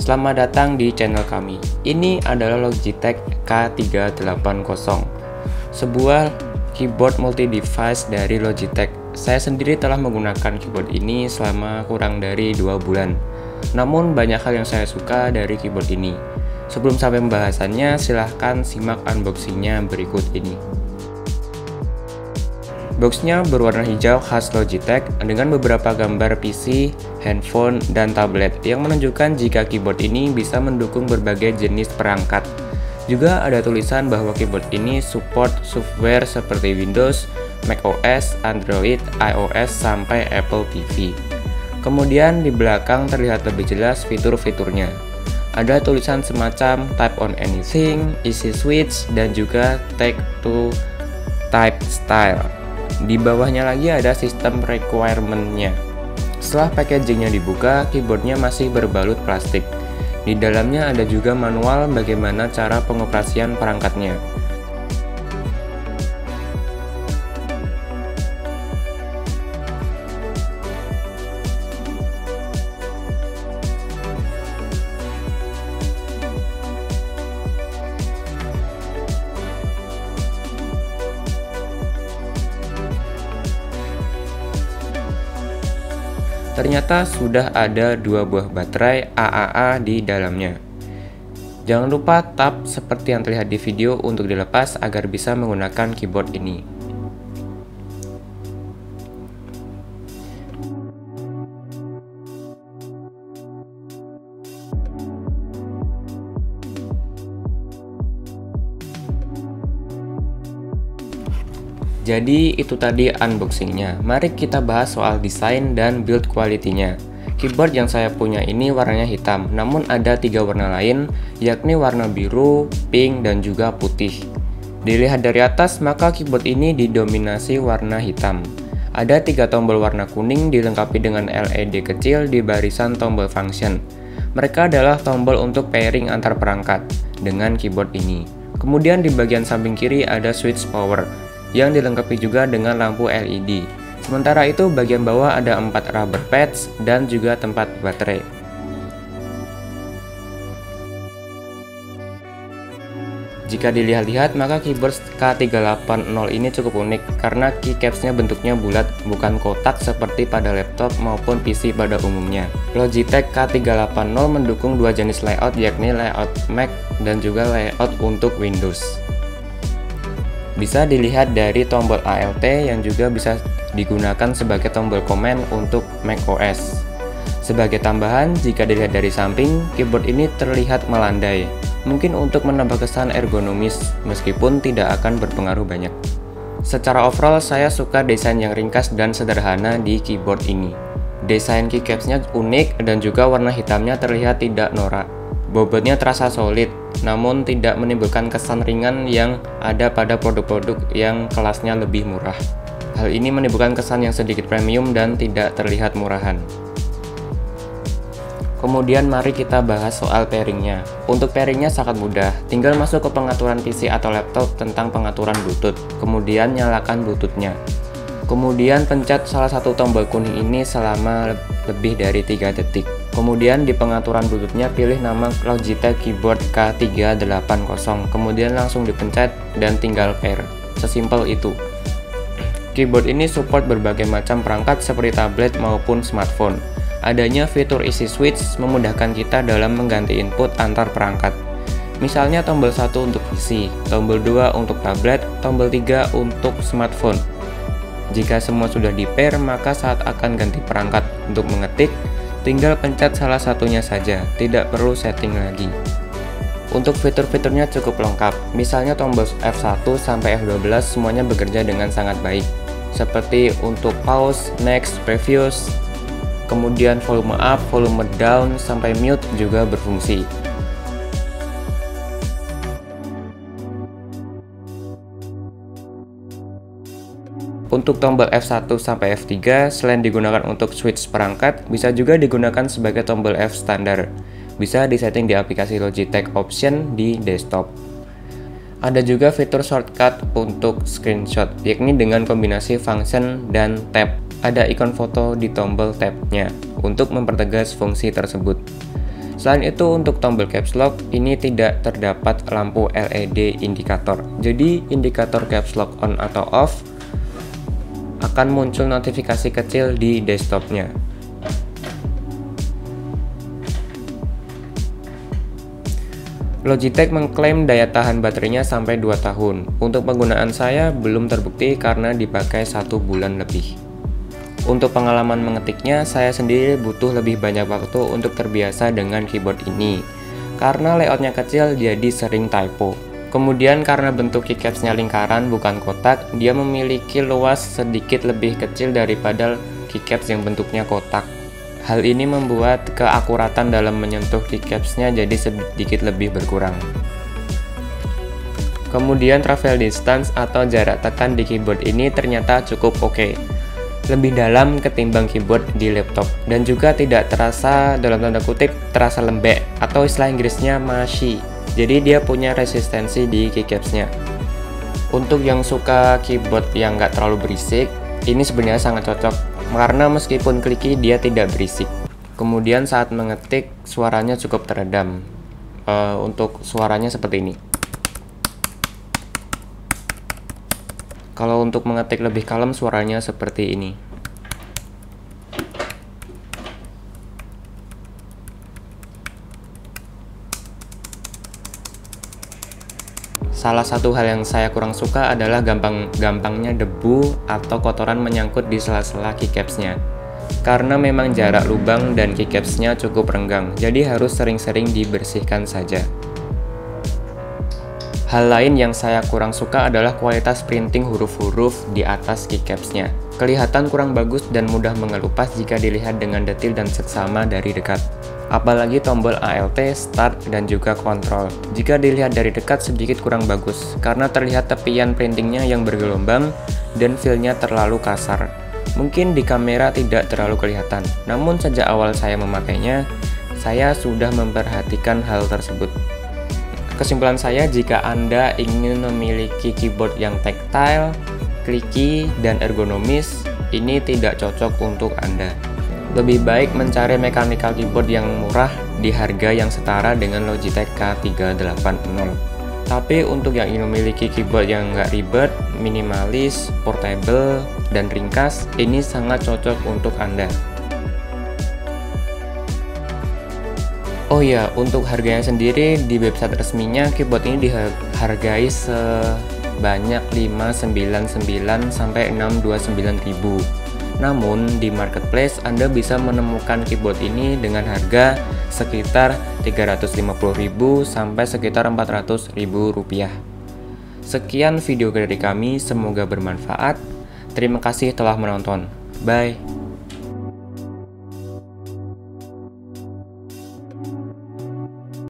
Selamat datang di channel kami. Ini adalah Logitech K380, sebuah keyboard multi-device dari Logitech. Saya sendiri telah menggunakan keyboard ini selama kurang dari 2 bulan. Namun banyak hal yang saya suka dari keyboard ini. Sebelum sampai pembahasannya, silahkan simak unboxingnya berikut ini. Boxnya berwarna hijau khas Logitech dengan beberapa gambar PC, handphone, dan tablet yang menunjukkan jika keyboard ini bisa mendukung berbagai jenis perangkat. Juga ada tulisan bahwa keyboard ini support software seperti Windows, macOS, Android, iOS, sampai Apple TV. Kemudian di belakang terlihat lebih jelas fitur-fiturnya. Ada tulisan semacam type on anything, easy switch, dan juga take to type style. Di bawahnya lagi ada sistem requirement-nya. Setelah packagingnya dibuka, keyboardnya masih berbalut plastik. Di dalamnya ada juga manual bagaimana cara pengoperasian perangkatnya. Ternyata sudah ada 2 buah baterai AAA di dalamnya. Jangan lupa tap seperti yang terlihat di video untuk dilepas agar bisa menggunakan keyboard ini. Jadi itu tadi unboxingnya. Mari kita bahas soal desain dan build quality-nya. Keyboard yang saya punya ini warnanya hitam, namun ada 3 warna lain, yakni warna biru, pink, dan juga putih. Dilihat dari atas, maka keyboard ini didominasi warna hitam. Ada 3 tombol warna kuning dilengkapi dengan LED kecil di barisan tombol function. Mereka adalah tombol untuk pairing antar perangkat dengan keyboard ini. Kemudian di bagian samping kiri ada switch power yang dilengkapi juga dengan lampu LED. Sementara itu bagian bawah ada 4 rubber pads dan juga tempat baterai. Jika dilihat-lihat, maka keyboard K380 ini cukup unik karena keycapsnya bentuknya bulat, bukan kotak seperti pada laptop maupun PC pada umumnya. Logitech K380 mendukung 2 jenis layout, yakni layout Mac dan juga layout untuk Windows. Bisa dilihat dari tombol Alt yang juga bisa digunakan sebagai tombol command untuk macOS. Sebagai tambahan, jika dilihat dari samping, keyboard ini terlihat melandai, mungkin untuk menambah kesan ergonomis meskipun tidak akan berpengaruh banyak. Secara overall, saya suka desain yang ringkas dan sederhana di keyboard ini. Desain keycapsnya unik dan juga warna hitamnya terlihat tidak norak. Bobotnya terasa solid, namun tidak menimbulkan kesan ringan yang ada pada produk-produk yang kelasnya lebih murah. Hal ini menimbulkan kesan yang sedikit premium dan tidak terlihat murahan. Kemudian mari kita bahas soal pairingnya. Untuk pairingnya sangat mudah, tinggal masuk ke pengaturan PC atau laptop tentang pengaturan Bluetooth, kemudian nyalakan Bluetoothnya. Kemudian pencet salah satu tombol kuning ini selama lebih dari 3 detik. Kemudian di pengaturan Bluetoothnya pilih nama Logitech Keyboard K380, kemudian langsung dipencet dan tinggal pair. Sesimpel itu. Keyboard ini support berbagai macam perangkat seperti tablet maupun smartphone. Adanya fitur easy switch memudahkan kita dalam mengganti input antar perangkat. Misalnya tombol 1 untuk PC, tombol 2 untuk tablet, tombol 3 untuk smartphone. Jika semua sudah di pair, maka saat akan ganti perangkat untuk mengetik, tinggal pencet salah satunya saja, tidak perlu setting lagi. Untuk fitur-fiturnya cukup lengkap, misalnya tombol F1 sampai F12 semuanya bekerja dengan sangat baik, seperti untuk pause, next, previous, kemudian volume up, volume down, sampai mute juga berfungsi. Untuk tombol F1 sampai F3, selain digunakan untuk switch perangkat, bisa juga digunakan sebagai tombol F standar. Bisa disetting di aplikasi Logitech Option di desktop. Ada juga fitur shortcut untuk screenshot, yakni dengan kombinasi function dan tab. Ada ikon foto di tombol tab-nya untuk mempertegas fungsi tersebut. Selain itu, untuk tombol caps lock ini tidak terdapat lampu LED indikator. Jadi indikator caps lock on atau off akan muncul notifikasi kecil di desktopnya. Logitech mengklaim daya tahan baterainya sampai 2 tahun. Untuk penggunaan saya belum terbukti karena dipakai 1 bulan lebih. Untuk pengalaman mengetiknya, saya sendiri butuh lebih banyak waktu untuk terbiasa dengan keyboard ini. Karena layoutnya kecil, jadi sering typo. Kemudian karena bentuk keycapsnya lingkaran bukan kotak, dia memiliki luas sedikit lebih kecil daripada keycaps yang bentuknya kotak. Hal ini membuat keakuratan dalam menyentuh keycapsnya jadi sedikit lebih berkurang. Kemudian travel distance atau jarak tekan di keyboard ini ternyata cukup oke. Lebih dalam ketimbang keyboard di laptop dan juga tidak terasa dalam tanda kutip terasa lembek atau istilah Inggrisnya mushy. Jadi dia punya resistensi di keycapsnya. Untuk yang suka keyboard yang nggak terlalu berisik, ini sebenarnya sangat cocok karena meskipun clicky dia tidak berisik. Kemudian saat mengetik suaranya cukup teredam. Untuk suaranya seperti ini. Kalau untuk mengetik lebih kalem suaranya seperti ini. Salah satu hal yang saya kurang suka adalah gampangnya debu atau kotoran menyangkut di sela-sela keycapsnya. Karena memang jarak lubang dan keycapsnya cukup renggang, jadi harus sering-sering dibersihkan saja. Hal lain yang saya kurang suka adalah kualitas printing huruf-huruf di atas keycapsnya. Kelihatan kurang bagus dan mudah mengelupas jika dilihat dengan detail dan seksama dari dekat. Apalagi tombol ALT, Start, dan juga Control. Jika dilihat dari dekat sedikit kurang bagus, karena terlihat tepian printingnya yang bergelombang dan feel-nya terlalu kasar. Mungkin di kamera tidak terlalu kelihatan, namun sejak awal saya memakainya, saya sudah memperhatikan hal tersebut. Kesimpulan saya, jika Anda ingin memiliki keyboard yang tactile, clicky, dan ergonomis, ini tidak cocok untuk Anda. Lebih baik mencari mechanical keyboard yang murah di harga yang setara dengan Logitech K380. Tapi untuk yang ingin memiliki keyboard yang nggak ribet, minimalis, portable, dan ringkas, ini sangat cocok untuk Anda. Oh ya, untuk harganya sendiri di website resminya keyboard ini dihargai sebanyak 599 sampai 629 ribu. Namun di marketplace Anda bisa menemukan keyboard ini dengan harga sekitar 350.000 sampai sekitar 400.000 rupiah. Sekian video dari kami, semoga bermanfaat. Terima kasih telah menonton. Bye.